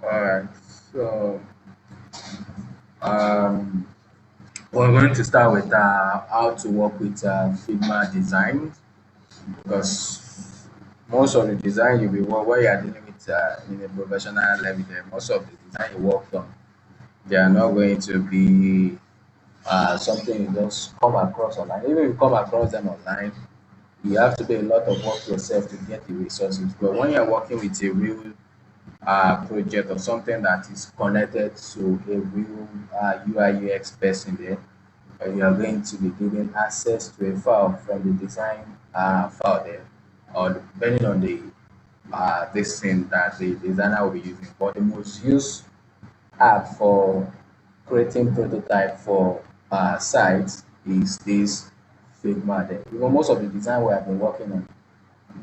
All right. So um, we're going to start with how to work with Figma design because most of the design you will work where you are dealing with in a professional level, there, most of the design you work on, they are not going to be something you just come across online. Even if you come across them online, you have to do a lot of work yourself to get the resources. But when you're working with a real project or something that is connected to a real UI UX person there, you are going to be given access to a file from the design file there, or depending on the this thing that the designer will be using. But the most used app for creating prototype for sites is this Figma there. Even most of the design we have been working on,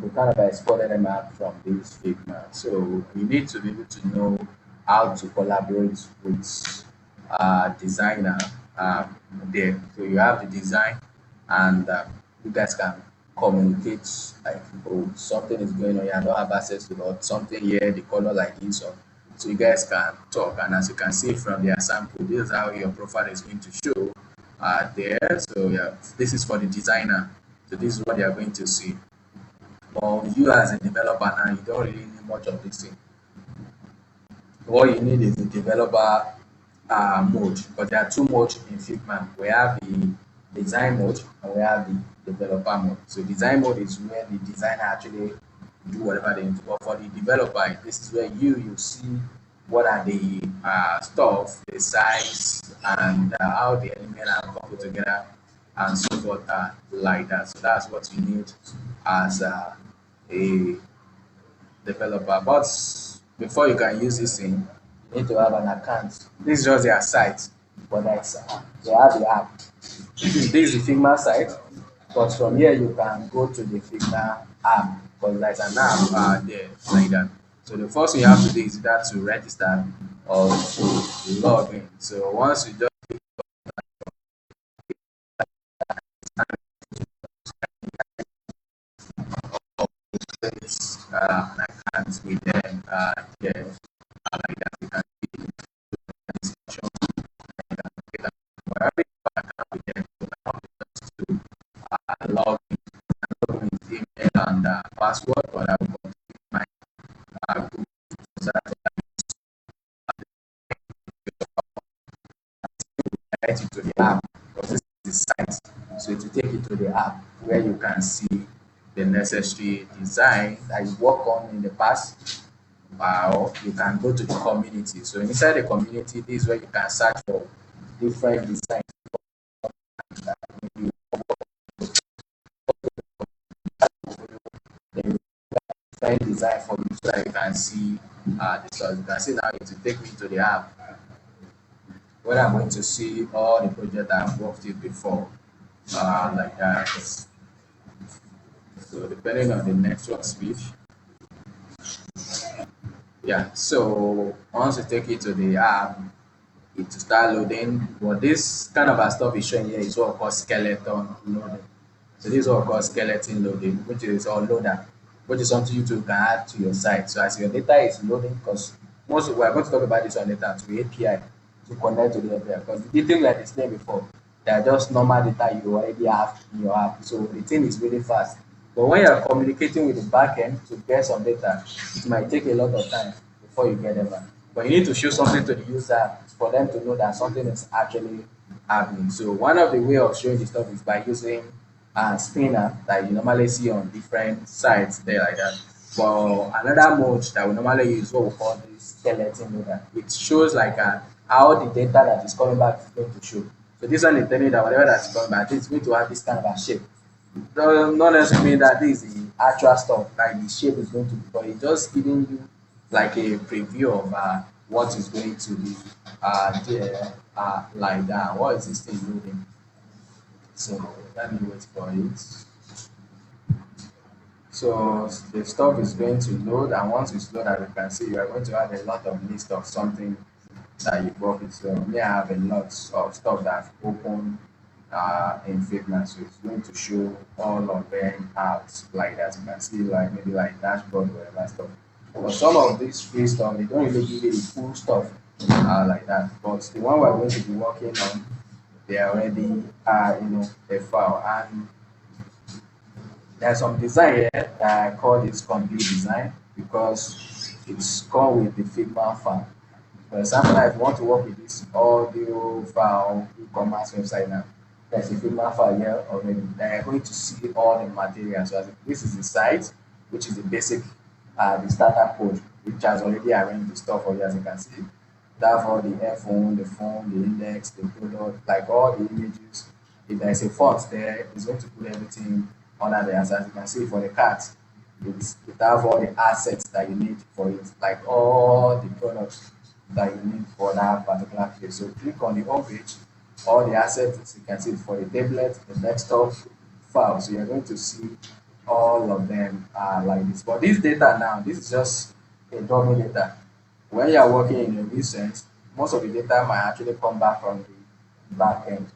we kind of exported them out from this Figma. So you need to be able to know how to collaborate with designer there. So you have the design, and you guys can communicate like, oh, something is going on here, I don't have access to it, something here, the color like this, or so you guys can talk. And as you can see from their sample, this is how your profile is going to show there. So yeah, this is for the designer. So this is what they are going to see. But you as a developer now, you don't really need much of this thing. What you need is the developer mode, because there are two modes in Figma. We have the design mode and we have the developer mode. So design mode is where the designer actually do whatever they need to. But for the developer, this is where you see what are the stuff, the size, and how the element are coupled together, and so forth, like that. So that's what you need as a developer. But before you can use this thing, you need to have an account. This is just their site, but that's they have the app. This is the Figma site, but from here you can go to the Figma app because there's an app there like that. So the first thing you have to do is either to register or to log in. So once you just create an account with them, there, like that, you can see the section, create an account with them. So now to log in, with email and password, but I will continue my Google search direct you to the app because this is the site. So it will take you to the app where you can see the necessary design that you work on in the past. Or you can go to the community. So inside the community, this is where you can search for different designs. Then you find design for you so that you can see the source. You can see now it will take me to the app where I'm going to see all the projects I've worked with before, like that. So depending on the network speed, yeah. So once you take it to the app, it will start loading. But this kind of a stuff is showing here is what we call skeleton loading. So this is what we call skeleton loading, which is or loader, which is something you too can add to your site. So as your data is loading, because most we are going to talk about this one later to API to connect to the API. Because the thing like explained before, they are just normal data you already have in your app. So the thing is really fast. But when you are communicating with the backend to get some data, it might take a lot of time before you get them back. But you need to show something to the user for them to know that something is actually happening. So one of the way of showing the stuff is by using spinner that you normally see on different sites there like that. For another mode that we normally use, what we call this skeleton loader, it shows like how the data that is coming back is going to show. So this one is telling you that whatever that's coming back, it's going to have this kind of a shape. Not necessarily mean that this is the actual stuff, like the shape is going to be, but it's just giving you like a preview of what is going to be there like that. What is this thing moving? So let me wait for it. So the stuff is going to load, and once it's loaded, as you can see, you are going to have a lot of list of something that you work with. So me, I have a lot of stuff that I've opened in Figma, so it's going to show all of them out like that. You can see like maybe like dashboard or whatever stuff. But some of these free stuff, they don't really give you the full stuff like that. But the one we're going to be working on, they already are, a file. And there's some design here that I call this complete design because it's come with the Figma file. For example, now if you want to work with this audio file e-commerce website now, there's a Figma file here already. Then you're going to see all the materials. So this is the site, which is the basic, the starter code, which has already arranged the stuff for you as you can see. That all the phone, the index, the product, like all the images. If there's a font there, it's going to put everything under there. So as you can see for the cart, it have all the assets that you need for it, like all the products that you need for that particular place. So click on the home page, all the assets you can see for the tablet, the desktop file. So you're going to see all of them are like this. But this data now, this is just a dummy data. When you are working in a recent, most of the data might actually come back from the back end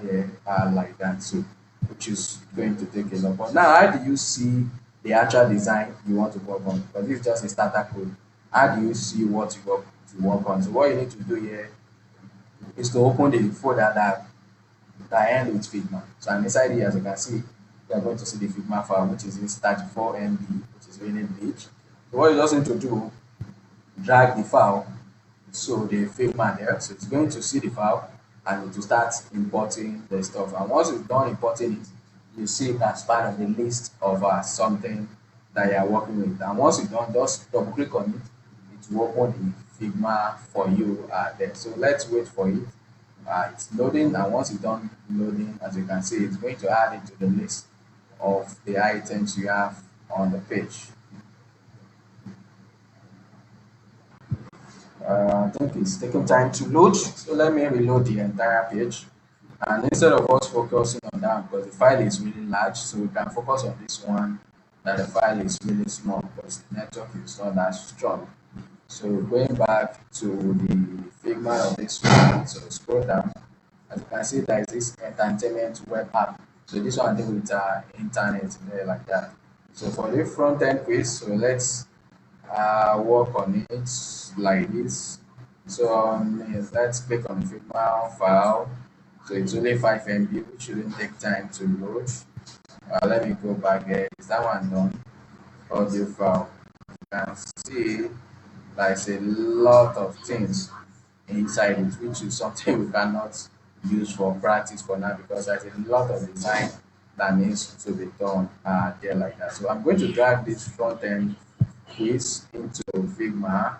there like that. So which is going to take a lot. But now how do you see the actual design you want to work on? Because this is just a starter code. How do you see what you work on? So what you need to do here is to open the folder that end with Figma. So and inside here, as you can see, you are going to see the Figma file, which is this 34 MB, which is really big. So what you just need to do, drag the file so the Figma there. So it's going to see the file and it will start importing the stuff. And once it's done importing it, you see it as part of the list of something that you are working with. And once it's done, just double click on it. It will open the Figma for you there. So let's wait for it. It's loading, and once it's done loading, as you can see, it's going to add it to the list of the items you have on the page. I think it's taking time to load, so let me reload the entire page. And instead of us focusing on that, because the file is really large, so we can focus on this one that the file is really small because the network is not that strong. So going back to the Figma of this one, so scroll down. As you can see, there is this entertainment web app. So this one deal with internet there like that. So for the front end quiz, so let's work on it like this. So yes, let's click on Figma file. So it's only 5 MB, which shouldn't take time to load. Let me go back here. Is that one done? Audio file. You can see there's a lot of things inside it, which is something we cannot use for practice for now because there's a lot of design that needs to be done there like that. So I'm going to drag this front end quiz into Figma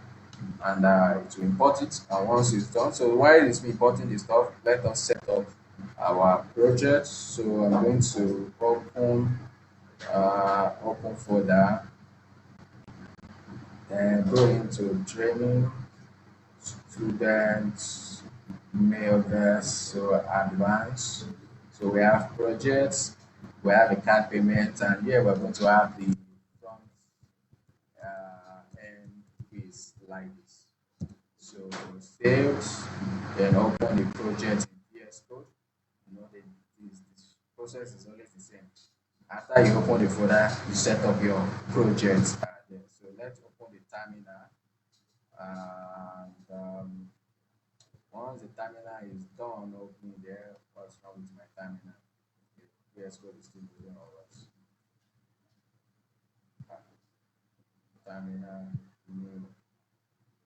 and it will import it. And once it's done, so while it's importing the stuff, let us set up our project. So I'm going to open folder, then go into training, students, mailverse, so advanced. So we have projects, we have a card payment, and here we're going to have the front end quiz like this. So save, then open the project in VS Code. This process is always the same. After you open the folder, you set up your project there. So let's open the terminal. And once the terminal is done opening there, what's wrong with my terminal? Okay, VS Code is still doing alright. Terminal new.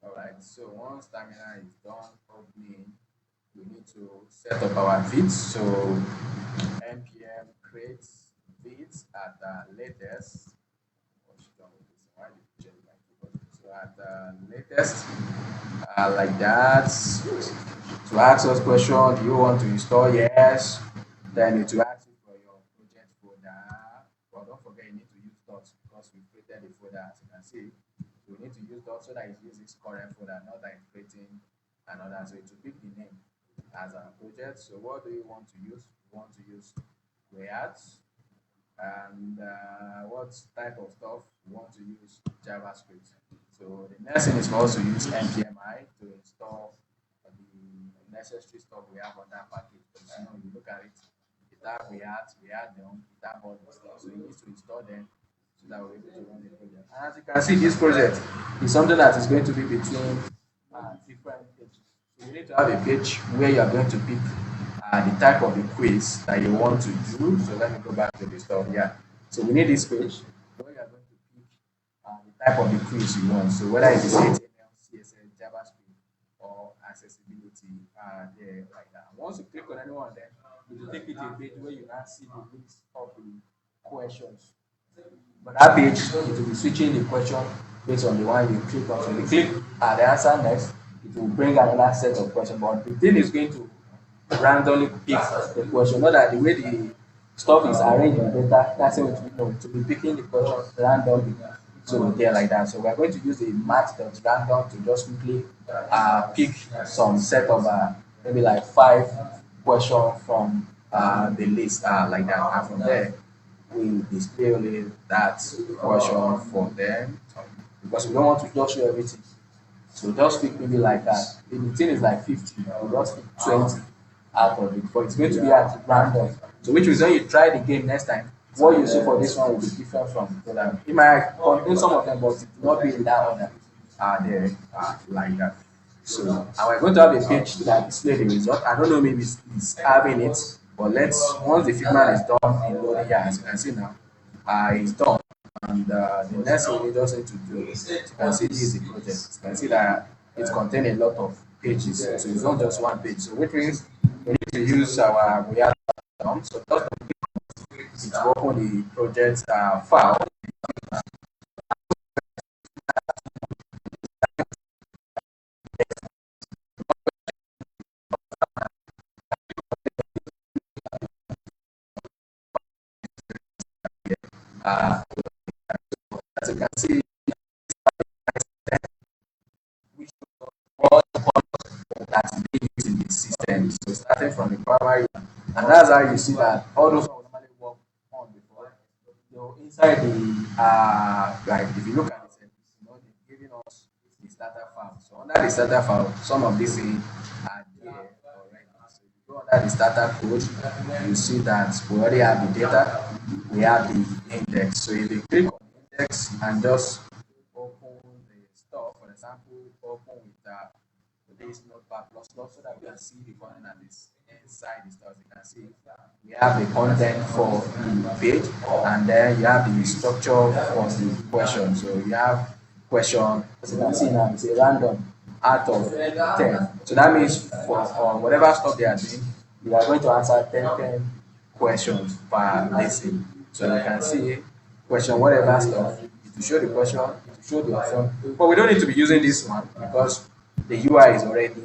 Alright, so once terminal is done opening, we need to set up our feeds. So npm create feeds at the latest. What's wrong with this? Why did you change my keyboard? So at the latest, like that. To ask us question, do you want to install? Yes. Then it will ask you for your project folder. But don't forget you need to use dots because we created the folder as you can see. We need to use dots so that it uses this current folder, not that it's creating another. So it will pick the name as a project. So what do you want to use? We want to use React. And what type of stuff we want to use JavaScript. So the next thing is for us to use npmi to install the necessary stuff we have on that package. Because you look at it, it have React, React them, it have all the stuff. So you need to install them. So so that we're able to run the project. And as you can see, this project is something that is going to be between different pages. So you need to have a page where you are going to pick the type of the quiz that you want to do. So let me go back to the stuff. Yeah. So we need this page where you are going to pick the type of the quiz you want. So whether it is HTML, CSS, JavaScript, or accessibility, there like that. Once you click on any one of them, it will take you to a page where you now see the list of the questions. But that page, it will be switching the question based on the one you click on. So you click the answer next, it will bring another set of questions. But the thing is going to randomly pick the question, not that the way the stuff is arranged in data, that's how it will know to be picking the question randomly. So there like that. So we're going to use the match.random to just quickly pick some set of maybe like 5 questions from the list like that. And from there, we display only that question for them because we don't want to just show everything. So just pick maybe like that. If the thing is like 50, you just pick 20 out of it. But it's going to be at random. So which means when you try the game next time, what you see for this one will be different from the other. It might contain some of them, but it will not be in that order. There like that. So and we're going to have a page that display the result. I don't know maybe it's having it, but let's once the Figma is done in loading, yeah, as you can see now, it's done. And the next thing we just need to do is you can see this is the project. You can see that it contains a lot of pages, so it's not just one page. So which means we need to use our React platform. So just to open the project file. Uh, as you can see, which all the colors that is being used in the system. So starting from the primary, and that's how you see that all those will normally work on before. So inside the like if you look at it, they're giving us the starter file. So under the starter file, some of these things are there already. So if you go under the starter code, you see that we already have the data, we have the index. So if you click on the index and just open the stuff, for example, open with this notepad plus plus so that we can see the content that is inside the stuff. You can see we have the content for the page and then you have the structure for the question. So you have question, as you can see now, it's a random out of 10. So that means for whatever stuff they are doing, we are going to answer 10 questions per lesson. So you can see question whatever stuff, it will show the question, it will show the option. But we don't need to be using this one because the UI is already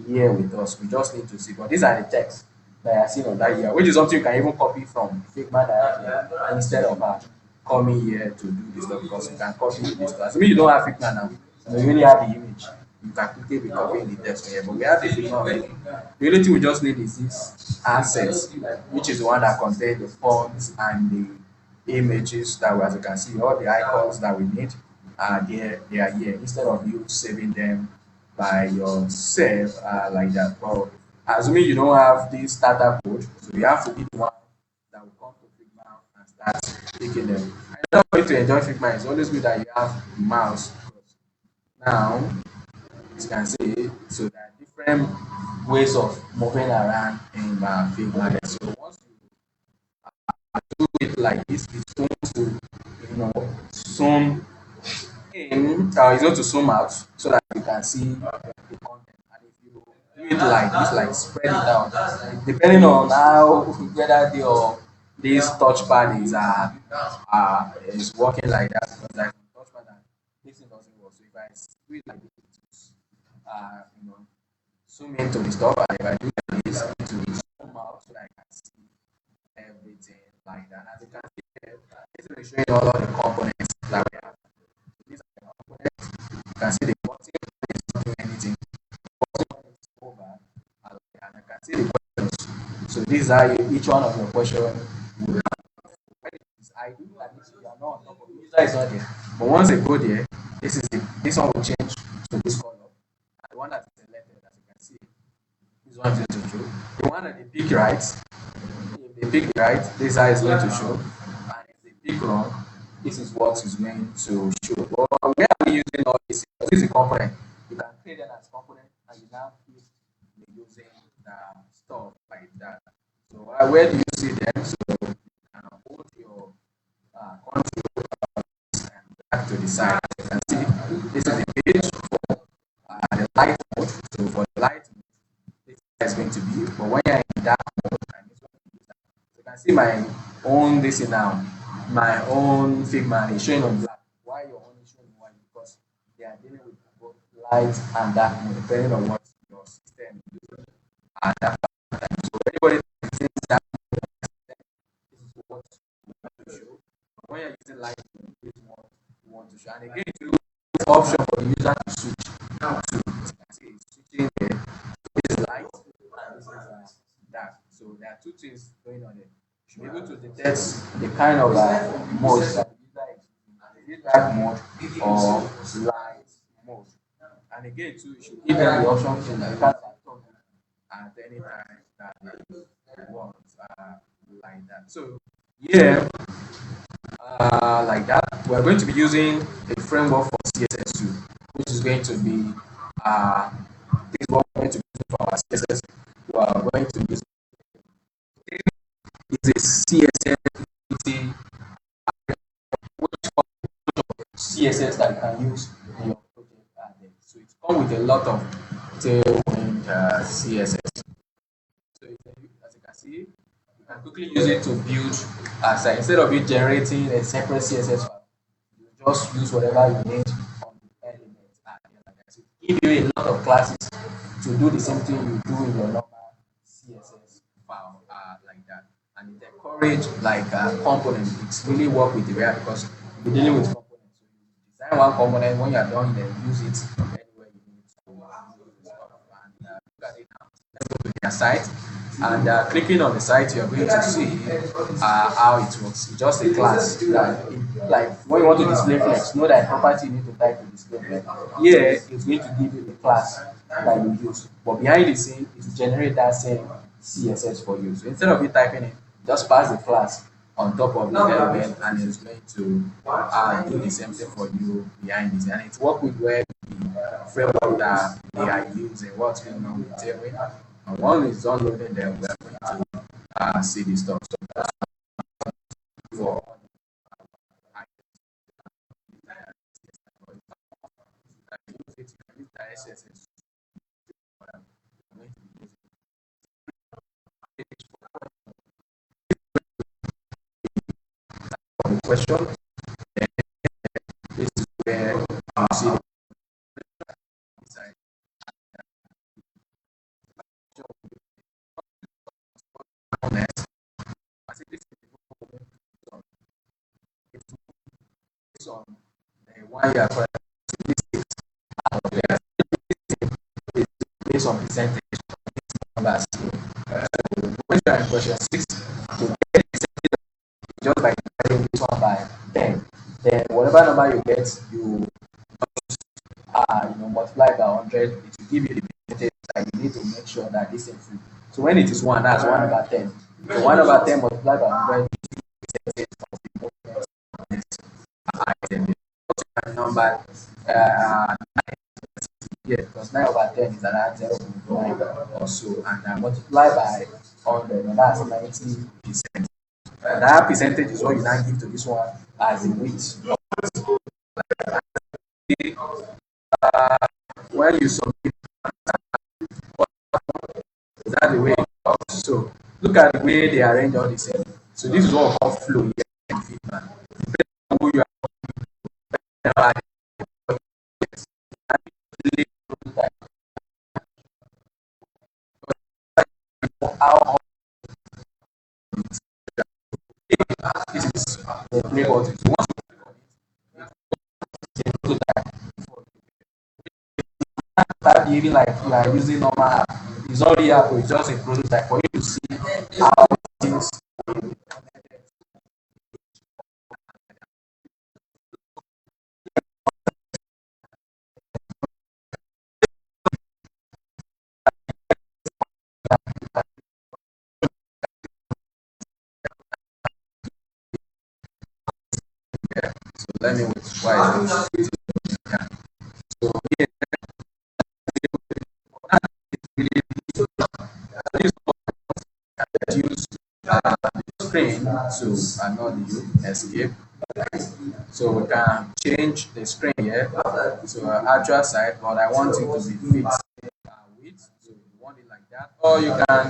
here with us. We just need to see. But these are the texts that I seen on that here, which is something you can even copy from Figma directly instead of coming here to do this stuff because you can copy this stuff. Assuming you don't have Figma now, you really have the image. You can quickly be copying the text from here, but we have the Figma already. The only thing we just need is this assets, which is the one that contains the fonts and the images that we, as you can see, all the icons that we need are there, they are here instead of you saving them by yourself like that. But assuming you don't have this starter code, so you have to be the one that will come to Figma and start picking them. Another way to enjoy Figma is always good that you have the mouse. Now, as you can see, so there are different ways of moving around in Figma. So once you do it like this, it's going to, zoom in, it's going to zoom out so that you can see the content. And if you do it like this, like spread it out, depending on how whether this touchpad is working like that, because like touchpad and this thing doesn't work. So if I do it like this, uh, you know, zoom into the stuff, and if I do like this, it will zoom out so that I can see everything like that. As you can see here, this is showing all of the components that we have. These are the components. You can see the button is not doing anything. Button is over, and I can see the questions. So these are each one of your questions. When it is idle, that means you are not on top of it. User is not there. But once they go there, this one will change to this color. And the one that is selected, as you can see, this one is going to show. The one that they pick right, if they pick right, this eye is going to show. And if they pick wrong, this is what is meant to show. But where are we using all this? This is a component. You can create them as component and you now keep using the stuff like that. So where do you see them? So you can hold your control and back to the side. You can see this is the page for the light mode. So for the light mode, this is going to be. But when you're in dark mode, and this one is dark. So you can see my own this is now. My own Figma is showing on black. Why your own is showing white? Because they are dealing with both light and dark mode, depending on what your system is using at that time. So anybody that thinks that this is what you want to show. But when you're using light mode, this is what you want to show. And again, you option for the user to switch to. See, it's switching there. So this is light and this is dark. So there are two things going on there. You should be able to detect the kind of mode that the user is using. Is it dark mode or light mode? And again, too, you should give them the option to turn at any time that they want, like that. So, yeah, like that, we're going to be using a framework for CSS2, which is going to be this is what we're going to be using for our CSS. We are going to use is a CSS utility, which CSS that you can use in your project. So it comes with a lot of tailwind CSS. So as you can see, you can quickly use it to build as instead of you generating a separate CSS file, you just use whatever you need on the element. Like I said, give you a lot of classes to do the same thing you do in your normal CSS file, like that. And it encourage like components. It's really work with the React because you're dealing with components. So you design one component, when you're done, then use it anywhere you need to use the stuff. And look at it now. Let's go to their site. And clicking on the site, you're going to see how it works. It's just a class that, like when you want to display flex, know that property you need to type to display flex. Here, it's going to give you the class that you use. But behind the scene, it will generate that same CSS for you. So instead of you typing it, just pass the class on top of the element and it's going to do the same thing for you behind it. And it's work with where the framework that they are using, what's going on with Tailwind. And one is downloading them, we're going to see the stuff. So for the question, this is where you see the side. Next, I think this is based on the one year statistics out there, based on percentage numbers. So when you are in question 6, to get just by dividing this one by 10, then whatever number you get, multiply by 100, it will give you the percentage that you need to make sure that this is free. So when it is 1, that's 1 over 10. So 1 over 10 multiplied by 100 is item. Number yeah, because 9 over 10 is around 0.9 or so, and multiply by 100, and that's 90%. That percentage is what you now give to this one as the weight. When you submit, is that the way it works? So look at the way they arrange all this. So this is what we call flow here in Figma. Depending on who you are, how this is the play button. So once you prototype, start behaving like you are using normal app. It's already app, it's just a prototype for you to see how things Let me wait. Why is it? Yeah. So yeah, really this reduce the screen to another view escape. So we can change the screen here to actual side, but I want it to be fixed width. So you want it like that, or you can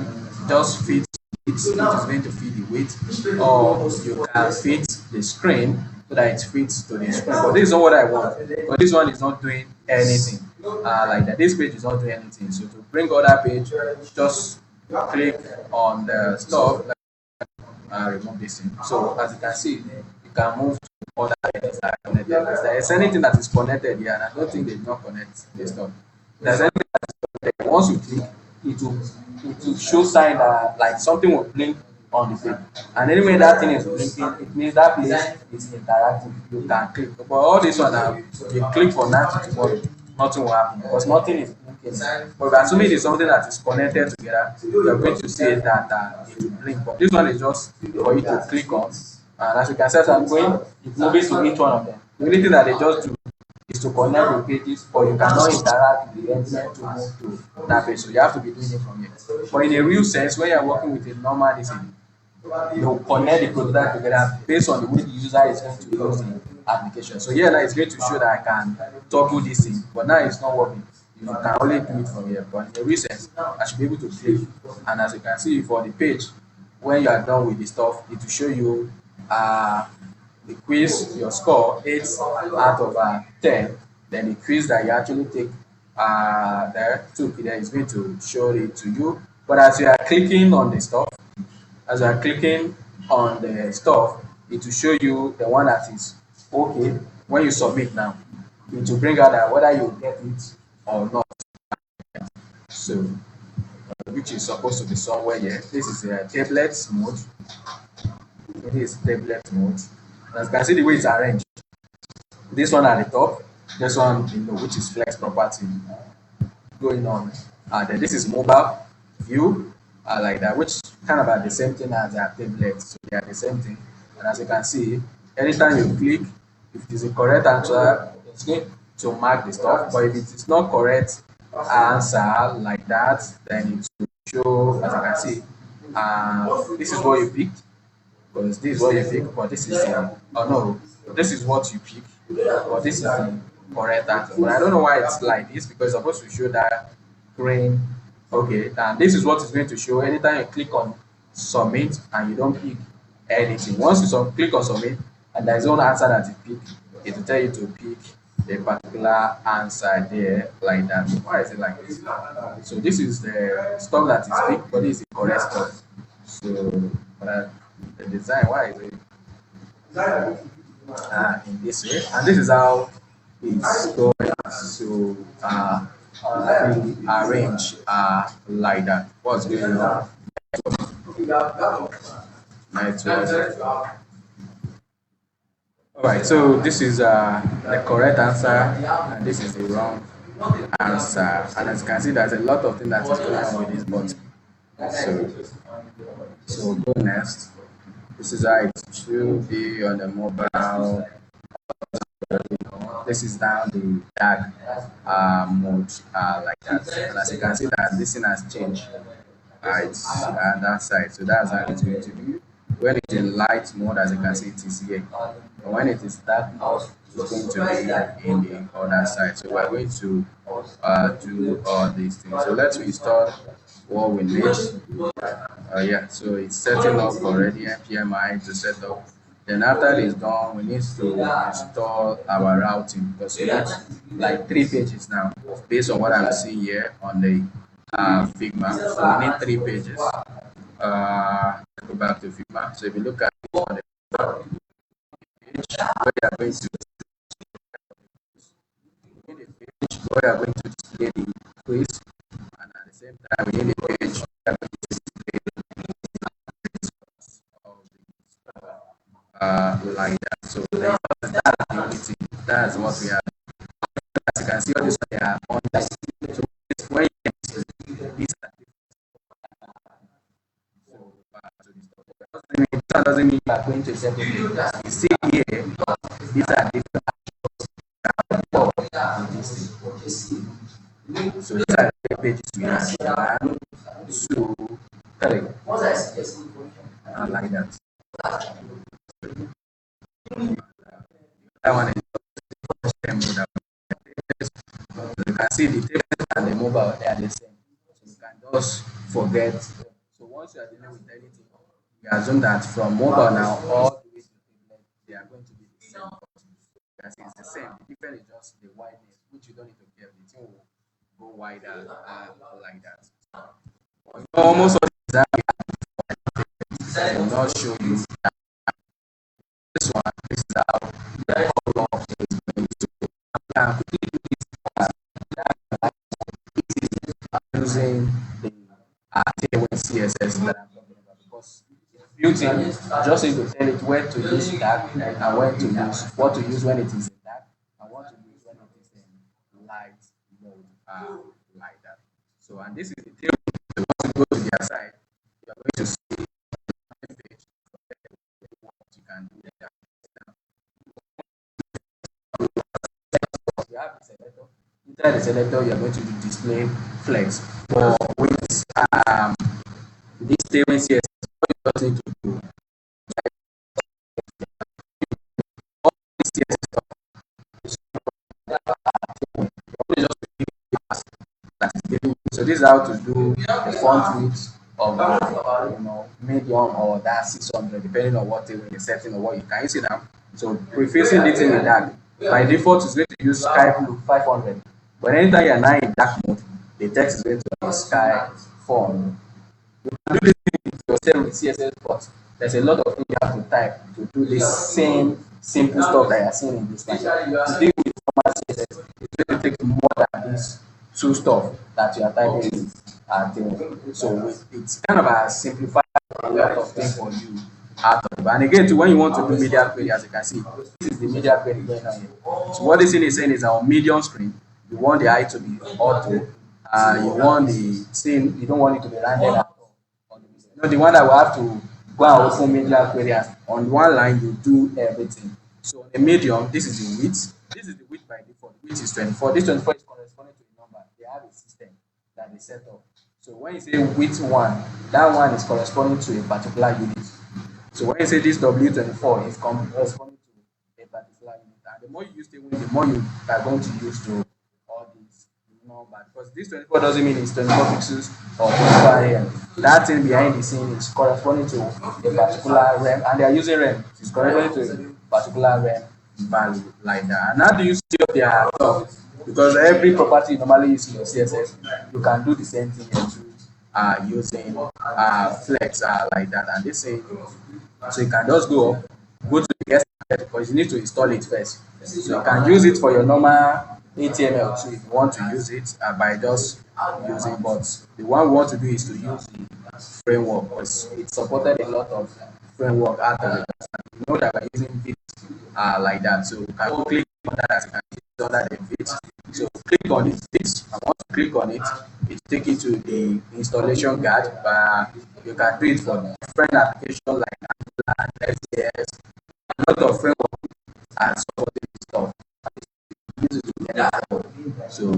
just fit it. It is going to fit the width, or you can fit the screen so that it fits to the screen. But this is not what I want. But this one is not doing anything like that. This page is not doing anything. So to bring other page, just click on the stuff remove this thing. So as you can see, you can move to other items that are connected. If there is anything that is connected here, and I don't think they did not connect this stuff. If there's anything that is connected, once you click, it will show sign that like something will blink on the page. And anyway that thing is blinking, it means that place is interactive. You can click. But all this one now, you click for nothing tomorrow, nothing will happen because nothing is blinking. But if assuming it's something that is connected together, you're going to see that it will blink. But this one is just for you to click on. And as you can see, as I'm going, it's moving to each one of them. The only thing that they just do is to connect the pages, or you cannot interact with the element to move to that page. So you have to be doing it from here. But in a real sense, when you're working with a normal design, you connect the prototype together based on the way the user is going to use the application. So here now it's going to show that I can toggle this thing, but now it's not working. You can only do it from here. But in a real sense, I should be able to click. And as you can see for the page, when you are done with the stuff, it will show you uh, the quiz, your score, 8 out of 10. Then the quiz that you actually take took there is going to show it to you. But as you are clicking on the stuff, as you are clicking on the stuff, it will show you the one that is okay. When you submit now, it will bring out that whether you get it or not. So, which is supposed to be somewhere here. This is a tablet mode. It is tablet mode. As you can see the way it's arranged. This one at the top, this one below, which is flex property going on. Then this is mobile view, like that, which kind of are the same thing as a tablet. So they are the same thing. And as you can see, anytime you click, if it is a correct answer, it's going to mark the stuff. But if it is not correct answer like that, then it will show, as you can see, this is what you picked. Because this is what you pick, but this is oh no, this is what you pick, but this is the correct answer. But I don't know why it's like this because it's supposed to show that green. Okay, and this is what it's going to show anytime you click on submit and you don't pick anything. Once you click on submit and there is no answer that you pick, it will tell you to pick a particular answer there like that. Why is it like this? So this is the stuff that is picked, but this is the correct stuff. So the design, why is it in this way? And this is how it's going to be arranged like that. What's going on? Network. All right, so this is the correct answer, and this is the wrong answer. And as you can see, there's a lot of things that is going on with this button. So go next. This is how it should be on the mobile. This is down the dark mode like that. And as you can see that this thing has changed. It's that side. So that's how it's going to be. When it's in light mode, as you can see, it is here. But when it is dark mode, it's going to be in the other side. So we're going to do all these things. So let's restore what we need. Yeah, so it's setting up already npmi to set up. Then after it's done, we need to install our routing because we need like 3 pages now based on what I'm seeing here on the Figma. So we need 3 pages. Go back to Figma. So if you look at it on the page where you are going to where you are going to display the quiz, and at the same time we need a page where you are going to display like that. So that's the only thing. That's what we are. As you can see, all this they are on that. So it's when you display these are so this doesn't mean you are going to a separate page. You see here, these are different of this thing. So these are the pages we have. One, two, three. Like that. That one is the you can see the table and the mobile, they are the same. So you can just forget. So once you are dealing with anything, you assume that from mobile now all the way to tablet, they are going to be the same. You can see it's the same. The difference is just the wideness, which you don't need to care. The thing will go wider like that. Almost all the design I will not show you that this one. This is how the color is going to. Can quickly do this using the Tailwind CSS that I'm talking about because built in, you just need to tell it where to use dark and when to use what to use when it is in dark and what to use when it is in light mode, like that. So, and this is the Tailwind. So once you go to their site, you are going to see the page what you can do there. You have the selector. Inside the selector, you are going to display flex. But with this Tailwind CSS, what you just need to do all this CSS that is giving. So this is how to do the font width of medium or that 600 depending on what table you're setting or what you can see now. So prefacing it in the dark. By default is going to use sky blue 500. But anytime you're now in dark mode, the text is going to be sky 400. You can do this thing yourself with CSS, but there's a lot of things you have to type to do the same simple stuff that you're seeing in this line. To deal with formal CSS, it's going to take more than this two stuff that you are typing in. So it's kind of a simplified a lot of things for you out of. And again, too, when you want to do media query, as you can see, this is the media query going on here. So what this thing is saying is our medium screen. You want the eye to be auto. You want the scene. You don't want it to be landed at all. The one that will have to go and open media query on one line, you do everything. So on the medium, this is the width. This is the width by default. Width is 24. This 24 is corresponding to a number. They have a system that they set up. So when you say width one, that one is corresponding to a particular unit. So when you say this W24 is corresponding to a particular unit, and the more you use the width, the more you are going to use to all these number because this 24 doesn't mean it's 24 pixels or 24 AM. That thing behind the scene is corresponding to a particular RAM, and they are using RAM. It's corresponding to a particular RAM value like that. And how do you see up their stuff? Because every property you normally use in your CSS, you can do the same thing using flex like that. And this thing, so you can just go to the guest because you need to install it first. So you can use it for your normal HTML too if you want to use it by just using, but the one we want to do is to use the framework because it supported a lot of framework out of it. You know that we're using Vite like that, so you can click on that as you can see under the Vite. So click on it. This I want to click on it. It take you to the installation guide. You can do it for different applications like Angular, FCS, a lot of framework and supporting stuff. So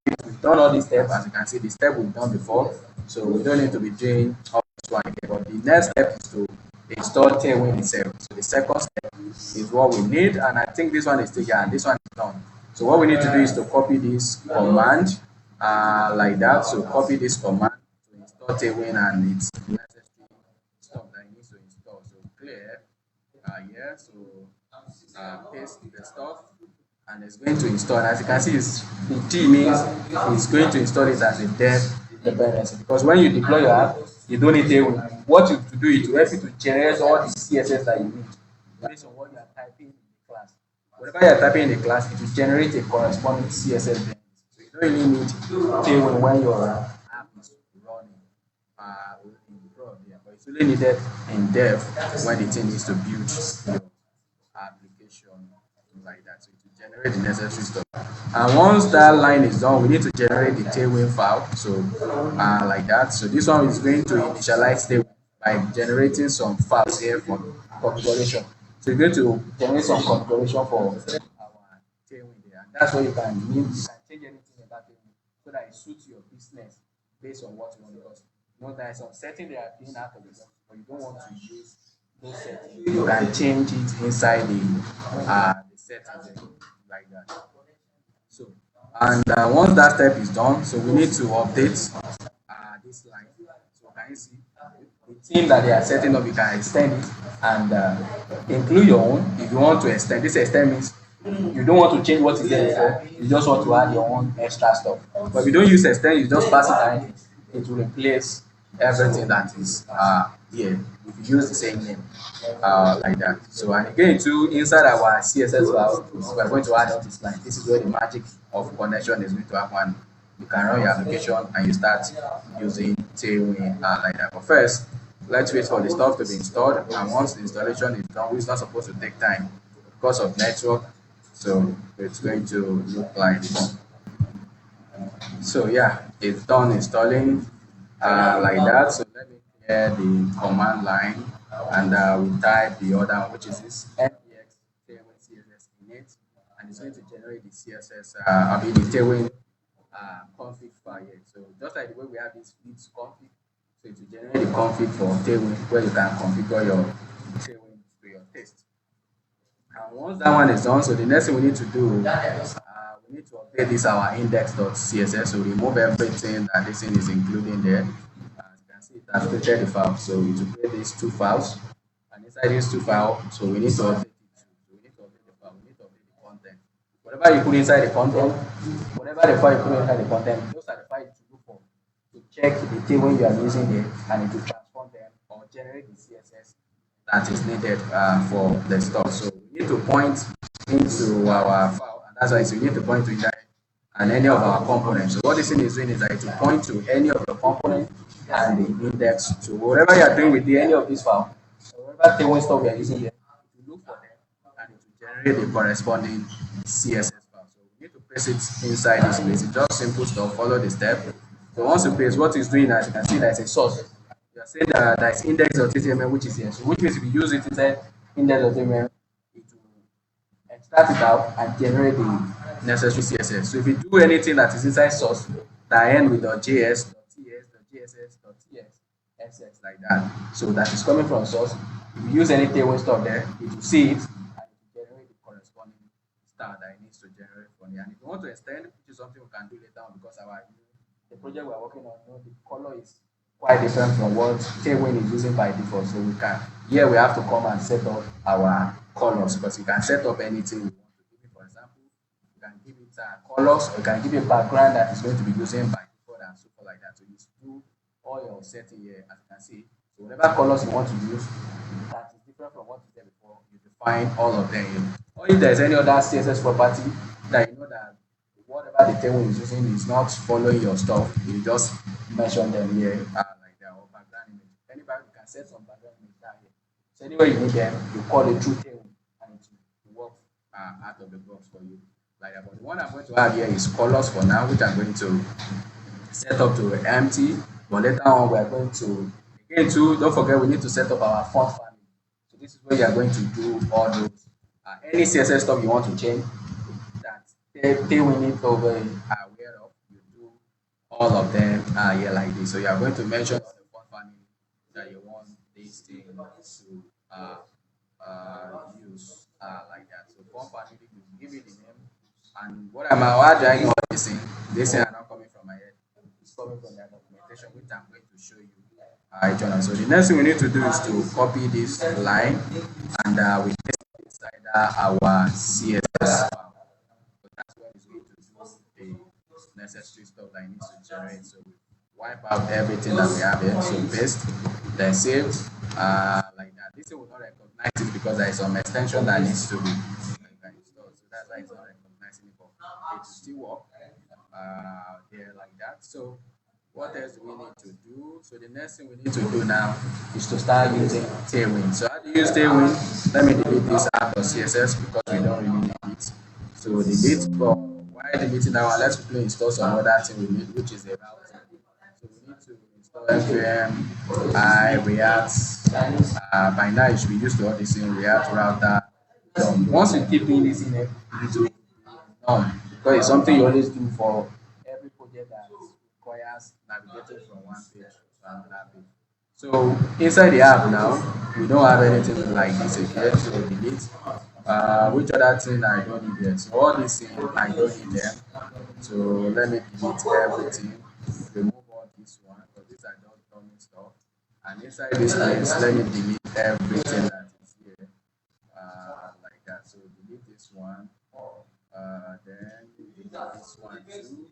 we've done all these steps, as you can see, the step we've done before. So we don't need to be doing all this one again. But the next step is to install Tailwind itself. So the second step is what we need, and I think this one is taken and this one is done. So what we need to do is to copy this command like that. So copy this command to install Tailwind and it's necessary stuff that it needs to install. So clear here. So paste the stuff and it's going to install. And as you can see, the T means it's going to install it as a dev dependency because when you deploy your app, you don't need Tailwind. What you to do is to help you to generate all the CSS that you need based on what you are typing in the class. Whatever you are typing in the class, it will generate a corresponding CSS dependency. So you don't really need Tailwind when your app is running in prod there, but it's really needed in dev when the thing needs to build your application like that. So it will generate the necessary stuff. And once that line is done, we need to generate the Tailwind file. So like that. So this one is going to initialize Tailwind by generating some files here for configuration. So you're going to generate some configuration for our tailwind there. And that's where you can change anything in that tailwind so that it suits your business based on what you want. Because you know there is some setting they are doing out of the box, but you don't want to use those settings. You can change it inside the settings there, like that. So, and once that step is done, so we need to update this line. So can you see the theme that they are setting up? You can extend it and include your own. If you want to extend, this extend means you don't want to change what is there before. You just want to add your own extra stuff. But if you don't use extend, you just pass it and it will replace everything that is here. If you use the same name like that. So and again too inside our CSS file, we are going to add on this line. This is where the magic of connection is going to happen. You can run your application and you start using Tailwind like that. But first, let's wait for the stuff to be installed. And once the installation is done, which is not supposed to take time because of network. So it's going to look like this. So yeah, it's done installing like that. So let me clear the command line and we type the other one, which is this npx tailwind css init, and it's going to generate the css I mean the tailwind config file here. So just like the way we have this git config, so it will generate the config for tailwind where you can configure your tailwind to your taste. And once that one is done, so the next thing we need to do, we need to update this our index.css. So remove everything that this thing is including there. As you can see, it has created the file. So it will create these two files, and inside these two files, so we need to update it. So we need to update the file. We need to update the content. Whatever you put inside the content, whatever the file you put inside the content, those are the files to look for to check the table you are using there, and it will transform them or generate the CSS that is needed for the stuff. So we need to point into our file, and that's why so we need to point to it and any of our components. So what this thing is doing is that it will point to any of your components and the index to whatever you are doing with any of these files, so whatever table stuff you are using here, it will look for them and it will generate the corresponding CSS file. So we need to paste it inside this place. It's just simple stuff, follow the step. So once you paste, what it's doing, as you can see, there's a source. You are saying that there's index.html, which is here. So which means if you use it inside index.html, it will extract it out and generate the necessary CSS. So if you do anything that is inside source that end with .js, .ts, .gss, .ts, etc. like that, so that is coming from source. If you use any tailwind stuff there, it will see it and it will generate the corresponding star that it needs to generate from here. And if you want to extend, which is something we can do later on because our the project we're working on, you know, the color is quite different from what Tailwind is using by default. So we can here we have to come and set up our colors because you can set up anything you want to give it. For example, you can give it colors, or you can give it a background that is going to be using by default and so forth like that. So you do all your setting here, as you can see. So whatever colors you want to use that is different from what is there before, you define all of them here. Or if there's any other CSS property that you know that whatever the table is using is not following your stuff, you just mention them here like that, or background image. Anybody can set some background image down here. So anywhere you need them, you call it through table and it will work out of the box for you like that. But the one I'm going to add here is colors for now, which I'm going to set up to empty. But later on, we are going to again too. Don't forget, we need to set up our font family. So this is where you are going to do all those any CSS stuff you want to change that they will need over aware of. You do all of them here like this. So you are going to mention all the font family that you want this thing to use like that. So font family, you give it the name. And what am I why do all this thing? This thing are not coming from my head. It's coming from their documentation, which I'm going to show you. Jonah. So the next thing we need to do is to copy this line and we paste it inside our CSS file. So that's what is going to do the necessary stuff that it needs to generate. So we wipe out everything that we have here. So paste, then save like that. This thing will not recognize it because there is some extension that needs to be installed. So that's why it's not recognizing it, but it will still work there like that. So what else do we need to do? So the next thing we need to do now is to start using Tailwind. So how do you use Tailwind? Let me delete this out of CSS because we don't really need it. So delete, but why deleting that one? Let's quickly install some other thing we need, which is the routing. So we need to install npm I react By now you should be used to all this in React router. Once you keep doing this in it will be because it's something you always do for every project that requires navigating from one page to another page. So inside the app now, we don't have anything like this again. So delete. Which other thing I don't need here? So all these things I don't need them. So let me delete everything. Remove all this one because these are just dummy stuff. And inside this place, let me delete everything that is here. Like that. So delete this one. Then delete this one too.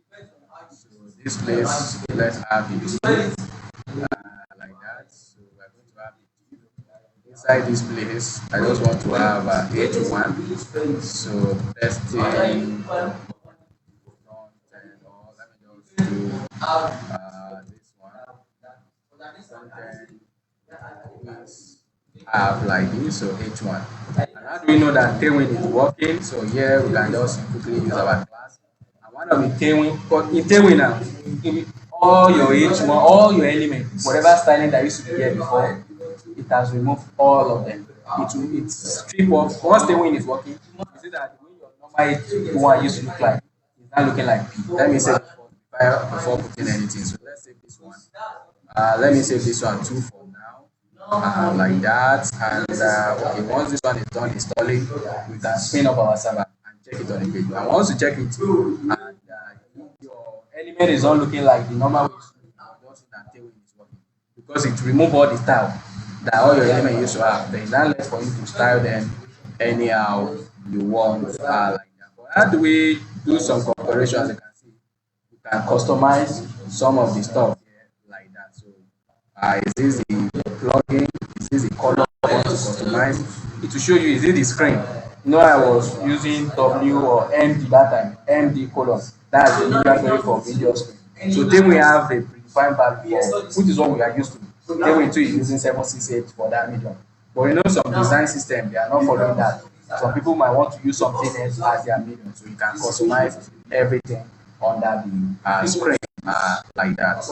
So this place, let's have it like that. So we're going to have it inside this place. I just want to have H1. So testing front end, or let me just do this one. Front is have like this, so H1. And how do we know that Tailwind is working? So here we can just quickly use our class. And one of the Tailwind, but in Tailwind now, all your H1, all your elements, whatever styling that used to be here before, it has removed all of them. It strip off. Once Tailwind is working, you see that the way your normal H1 used to look like is now looking like P. Let me say before putting anything. So let's save this one. Let me save this one too for now. Like that. And okay, once this one is done installing, we can spin up our server and check it on the page. And once you check it, and your element is not looking like the normal way, just see that Tailwind is working because it remove all the style that all your element used to have. Then it's not left for you to style them anyhow you want. Like that. But how do we do some configuration? As you can see, you can customize some of the stuff here like that. So is this the plugin? Is this the color I want to customize? It will show you, is it the screen? You know, I was using W or MD that time, MD color. That's the media query for video screen. So then we have a predefined value for which is what we are used to. Then we too is using 768 for that medium. But you know, some design system they are not following that. Some people might want to use something else as their medium, so you can customize everything under the screen like that.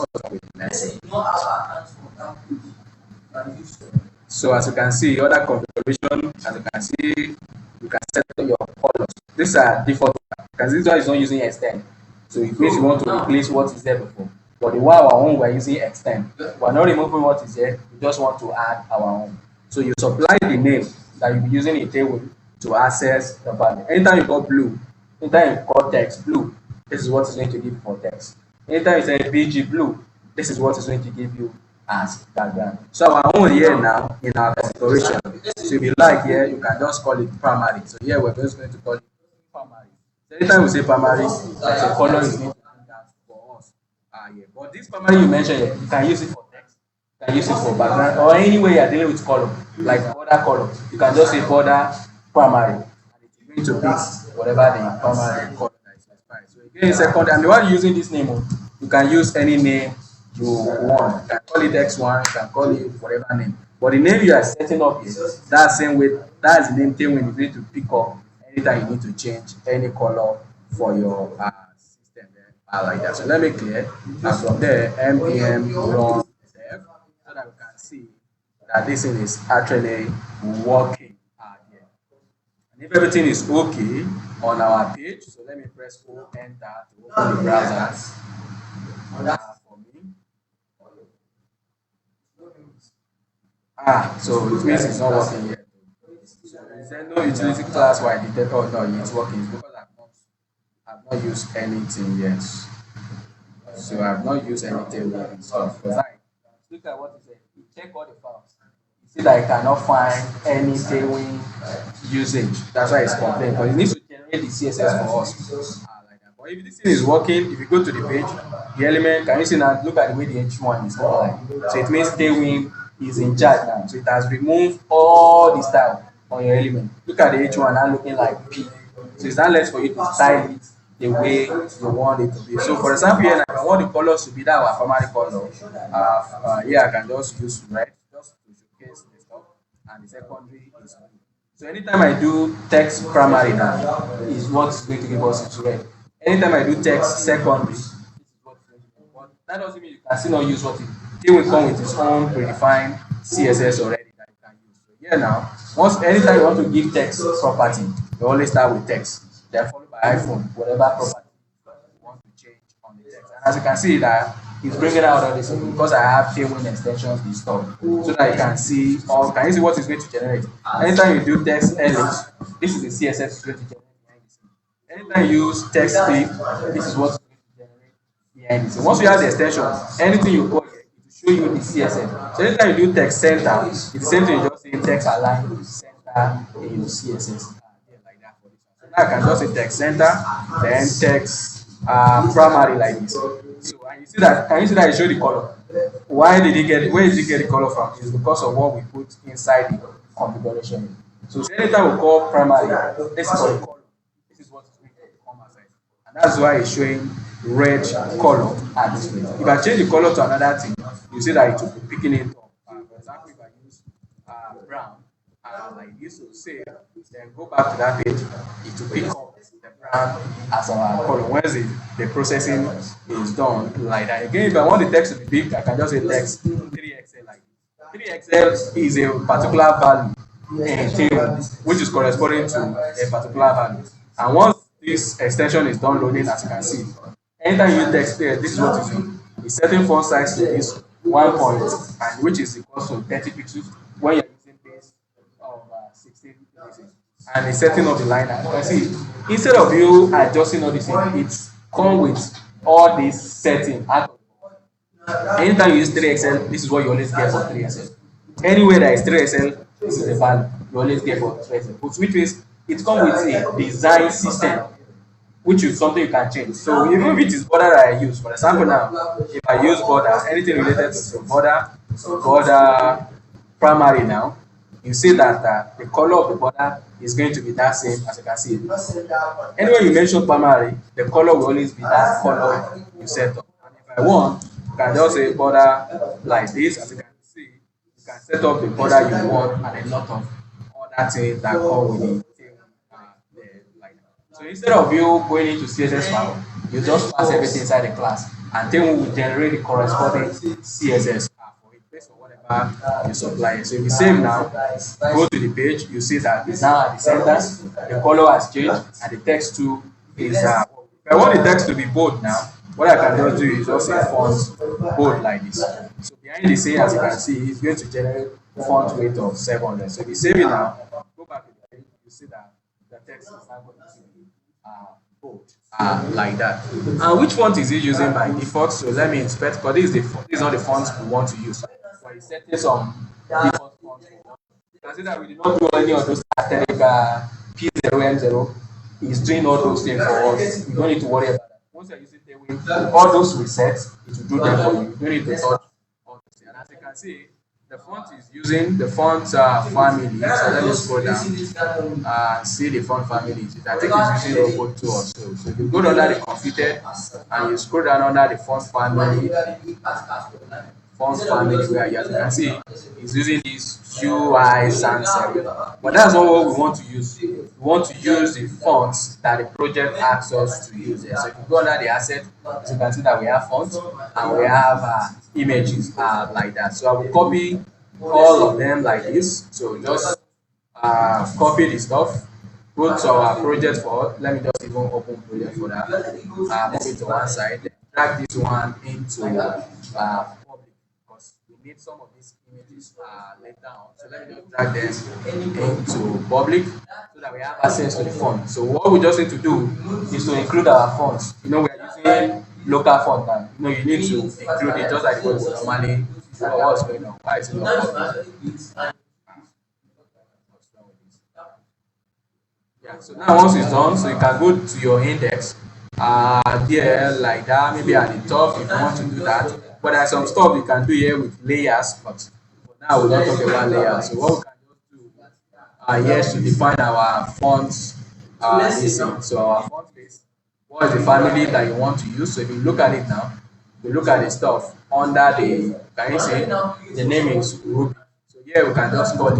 So as you can see, other configuration, as you can see, you can set your colors. These are default because this one is not using extend. So it means you want to replace what is there before. But the one our own we're using extend. We're not removing what is there, we just want to add our own. So you supply the name that you'll be using in Tailwind to access the value. Anytime you got blue, anytime you call text blue, this is what it's going to give you for text. Anytime you say BG blue, this is what it's going to give you as background. So our own here now in our configuration. So if you like here, you can just call it primary. So here we're just going to call it primary. So anytime we say primary, like a color is going to bring that for us. Yeah. But this primary you mentioned here, you can use it for text, you can use it for background, or any way you're dealing with color, like border color. You can just say border primary, and it's going to pick whatever the primary color that is specified. So again, second, and while using this name, you can use any name you want. You can call it X1, you can call it whatever name. But the name you are setting up is that same way, that's the name thing when you need to pick up anytime you need to change any color for your system there. Like that. So let me clear. And from there, npm run dev so that we can see that this thing is actually working here. And if everything is okay on our page, so let me press O enter to open the browser for me. So it means it's not working yet. So is there no utility class why I detect? Oh no, it's working. It's because I've not used anything yet. So I've not used anything yet. So because I look at what it said, you check all the files. You see that I cannot find any Tailwind usage. That's why it's complaining. But it needs to generate the CSS for us. Like that. But if this thing is working, if you go to the page, the element, can you see now? Look at the way the H1 is going. So it means Tailwind is in charge now. So it has removed all the style on your element. Look at the H1 now looking like P. So it's not less for you to style it the way you want it to be. So for example, here I want the colors to be that our primary color. Here I can just use red just to showcase the stuff, and the secondary is blue. So anytime I do text primary now, is what's going to give us is red. Anytime I do text secondary, this is what's going to give us. But that doesn't mean you can still not use what it will come with its own predefined CSS already that you can use. So here now, once anytime you want to give text property, you always start with text, then followed by iPhone, whatever property you want to change on the text. And as you can see that it's bringing out all this because I have tailwind extensions installed so that you can see or can you see what it's going to generate. Anytime you do text ls, this is the CSS it's going to generate behind the scene. Anytime you use text clip, this is what's going to generate behind the scene. Once you have the extension, anything you call here, it will show you the CSS. So anytime you do text center, it's the same thing you just say text align center in your CSS. Yeah, like that for this one. So now I can just say text center, then text primary like this. So and you see that can you see that it show the color? Why did he get it? Where did he get the color from? It's because of what we put inside the configuration. So anytime we call primary, this is for the color. This is what is going to come aside. And that's why it's showing red color at this place. If I change the color to another thing, you see that it will be picking it up. For example, if I use brown like this, will say, then go back to that page, it will pick up the brown as our color. Once the processing is done like that. Again, if I want the text to be big, I can just say text 3XL like this. 3XL is a particular value in table, which is corresponding to a particular value. And once this extension is done loading, as you can see, anytime you text there, this is what you do. It's setting font size to this 1 point, and which is equal to 30 pixels when you're using base of 16 pixels. And it's setting up the line. As you can see, instead of you adjusting all this, it comes with all this setting out of anytime you use 3XL, this is what you always get for 3XL. Anywhere that is 3XL, this is the value you always get for 3XL. Which means it comes with a design system, which is something you can change. So even if it is border that I use, for example now, if I use border, anything related to border primary now, you see that the color of the border is going to be that same as you can see. Anywhere you mention primary, the color will always be that color you set up. And if I want, you can just say border like this, as you can see, you can set up the border you want and a lot of other things that come with it. Like that. So instead of you going into CSS file, you just pass everything inside the class, and then we will generate the corresponding CSS for it based on whatever you supply. So if you save now, go to the page, you see that it's now at the center, the color has changed, and the text too is. If I want the text to be bold now, what I can just do is just say font bold like this. So behind the scene, as you can see, it's going to generate font weight of 700. So if you save it now, go back to the page, you see that the text is now going to be bold like that. And which font is it using by default? So let me inspect because this is not the font we want to use. We're setting some default font. You can see that we did not do any of those aesthetic P0M0. It's doing all those things for us. You don't need to worry about that. Once you're using Tailwind, all those resets, it will do them for you. You don't need to touch all those things. And as you can see, the font is using the font family. So let me scroll down and see the font family. I think it's using Robot 2 or so. So you go under the configured and you scroll down under the font family where you can see it's using this UI sans serif. But that's not what we want to use. We want to use the fonts that the project asks us to use. So if you go under the asset, as you can see that we have fonts and we have images like that. So I will copy all of them like this. So just copy the stuff, go to our project for. Let me just even open project for that. Move it to one side. Then drag this one into public because we need some of these images later on. So let me just drag them into public so that we have access to the font. So what we just need to do is to include our fonts. You know, we are using local font now. You know, you need to include it just like the way we normally. What's going on? Why is it not public? Yeah, so now once it's done, so you can go to your index there like that, maybe at the top if you want to do that. But there's some stuff you can do here with layers, but for now we'll not talk about layers. So what we can just do here is to define our fonts list. So our font list, what is the family that you want to use? So if you look at it now, you look at the stuff under the, can you see the name is Ruby. Here we can just call it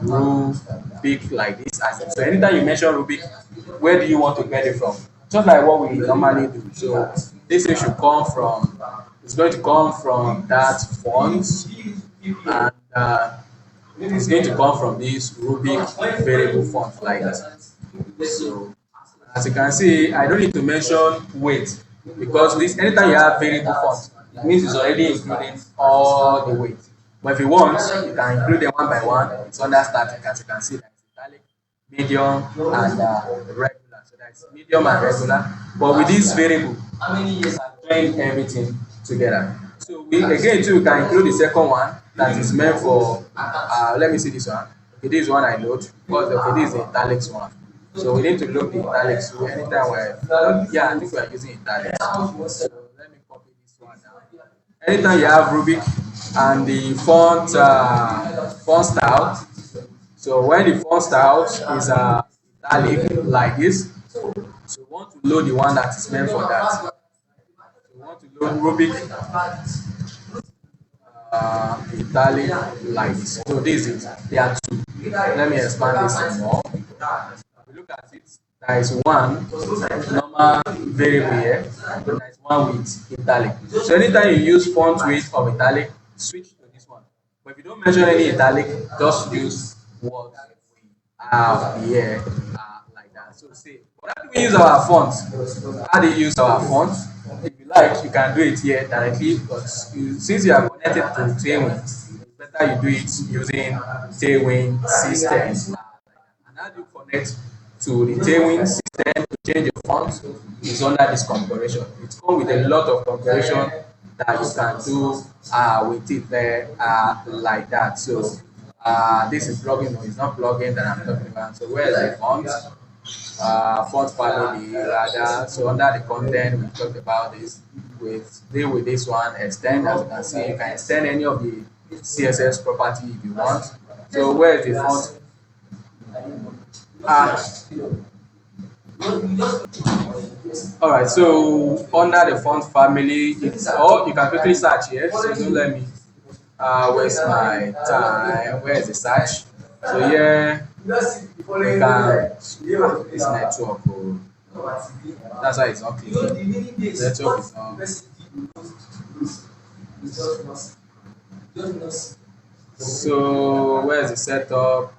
Rubik like this. So anytime you mention Rubik, where do you want to get it from? Just like what we normally do. So this thing should come from, it's going to come from that font, and uh, it's going to come from this Rubik variable font like that. So as you can see, I don't need to mention weight because this anytime you have variable font, it means it's already including all the weight. But if you want, you can include them one by one. It's under static, as you can see, that's italic, medium, and regular. So that's medium and regular. But with this variable, you can join everything together. So we again too, we can include the second one that is meant for. Let me see this one. Okay, this one I load because okay, this is the italics one. So we need to load the italics. So anytime we're yeah, I think we're using italics. So let me copy this one down. Anytime you have Rubik and the font style. So when the font style is italic like this, so we want to load the one that is meant for that. So we want to load Rubik italic like this. So this is it. There are two. Let me expand this some more. If you look at it, there is one normal variable here, and there is one with italic. So anytime you use font weight of italic, switch to this one. But if you don't mention any italic, just use what we have here like that. So say, but how do we use our font? How do you use our font? If you like, you can do it here directly, but since you are connected to Tailwind, it's better you do it using Tailwind system. And how do you connect to the Tailwind system to change your font is under this configuration. It comes with a lot of configuration that you can do with it there like that. So this is plugin, no, it's not plugin that I'm talking about. So where is the font? Font family rather. So under the content, we talked about this. We deal with this one. Extend, as you can see, you can extend any of the CSS property if you want. So where is the font? All right. So under the font family, it's or you can quickly search here. So don't let me waste my time. Where is the search? So here we can this network. Oh, that's why it's not clean. Network is not. So where's the setup?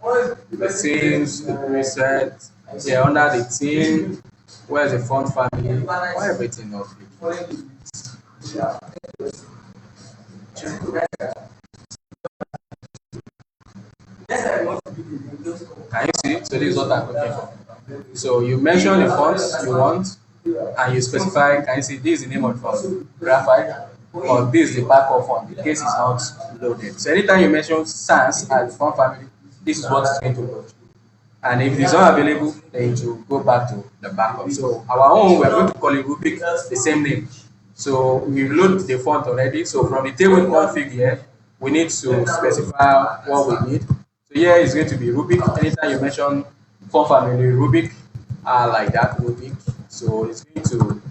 The themes, the preset. Yeah, under the theme. Where's the font family? Why everything not clean? Can you see? So this is what I'm looking for. So you mention the fonts you want and you specify, can you see this is the name of the font? Graphite or this is the backup font in case it's not loaded. So anytime you mention sans as the font family, this is what it's going to load. And if it's not available, then it will go back to the backup. So our own, we're going to call it Rubik, the same name. So we load the font already. So from the table config here, we need to specify what we need. So here is going to be Rubik. Anytime you mention font family Rubik, like that Rubik. So it's going to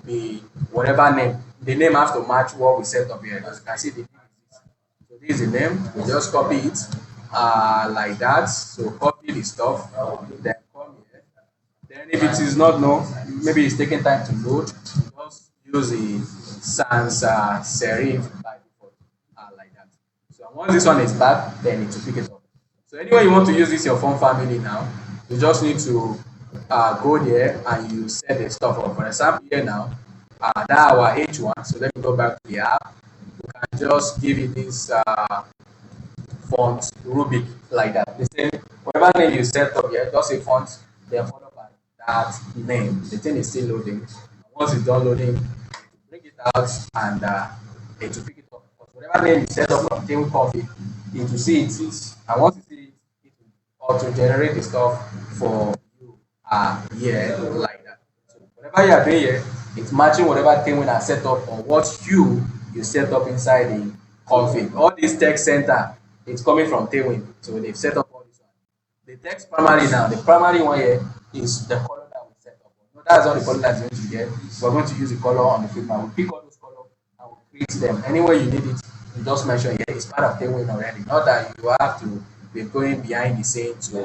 be whatever name. The name has to match what we set up here. As you can see, the name is this. So this is the name. We just copy it like that. So copy the stuff, then come here. Then if it is not known, maybe it's taking time to load. Just use the sans serif by default like that. So once this one is back, then it will pick it up. So anyway, you want to use this your phone family now, you just need to go there and you set the stuff up. For example, here now, that our H1. So let me go back to the app. You can just give it this font Rubik like that. The same, whatever name you set up here, just a font, then followed by that name. The thing is still loading. And once it's done loading, bring it out and it will pick it up. But whatever name you set up from table coffee, it will see it. And once you see it, it will auto generate the stuff for you here like that. So whatever you are doing here, it's matching whatever thing we are set up or what you set up inside the config. All this text center, it's coming from Tailwind. So they've set up all this one. The text primary now, the primary one here is the color that we set up. No, that's not the color that's going to get. We're going to use the color on the figma. We'll pick all those colors and we'll create them. Anywhere you need it, you just mention here it's part of Tailwind already. Not that you have to be going behind the scene to do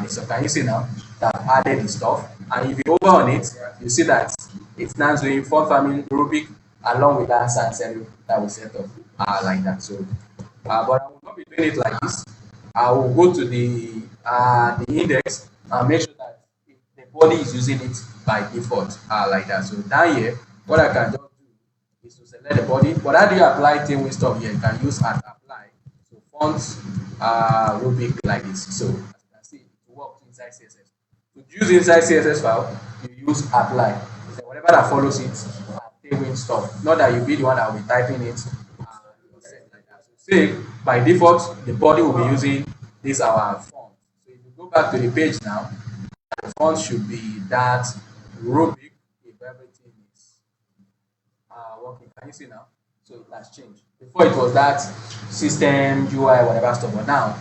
this. So can you see now that I've added the stuff? And if you over on it, you see that it's now doing font family Rubik along with that sans that we set up like that. So But I will not be doing it like this. I will go to the index and make sure that the body is using it by default, like that. So down here, what I can just do is to select the body. But how do you apply tailwind stuff here? You can use at apply. So fonts rubric like this. So as you can see, it works inside CSS. To use inside CSS file, you use apply. So whatever that follows it, tailwind stuff. Not that you be the one that will be typing it. Set like that. So say by default, the body will be using this our font. So if you go back to the page now, the font should be that rubric if everything is working. Can you see now? So it has changed. Before it was that system UI whatever stuff, but now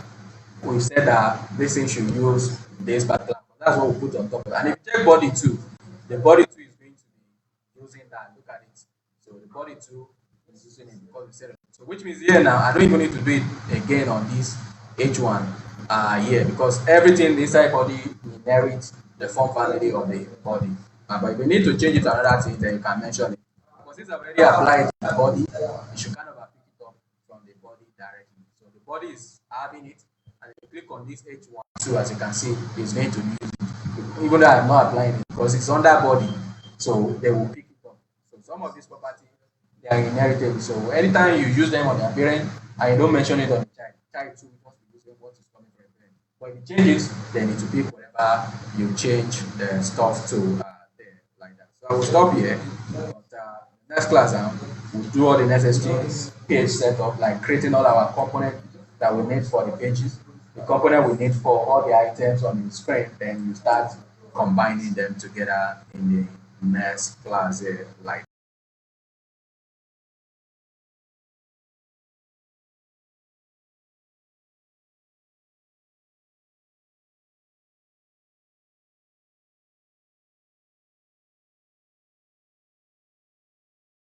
we said that this thing should use this particular. That's what we put on top of it. And if you check body two, the body two is going to be using that. Look at it. So the body two is using it because we said it. So which means here now I don't even need to do it again on this H1 here because everything inside body inherits the form validity of the body. But if you need to change it to another thing, then you can mention it. Because since I've already applied the body, you should kind of pick it up from the body directly. So the body is having it, and if you click on this H1 too, as you can see, it's going to use it. Even though I'm not applying it because it's under body, so they will pick it up. So some of these properties they are inherited. So anytime you use them on your parent and you don't mention it on the child too must be using what is coming from your parent. But if you change it, then it will pick whatever you change the stuff to there like that. So I will stop here. But next class we'll do all the necessary page setup, like creating all our components that we need for the pages, the component we need for all the items on the screen. Then you start combining them together in the next class like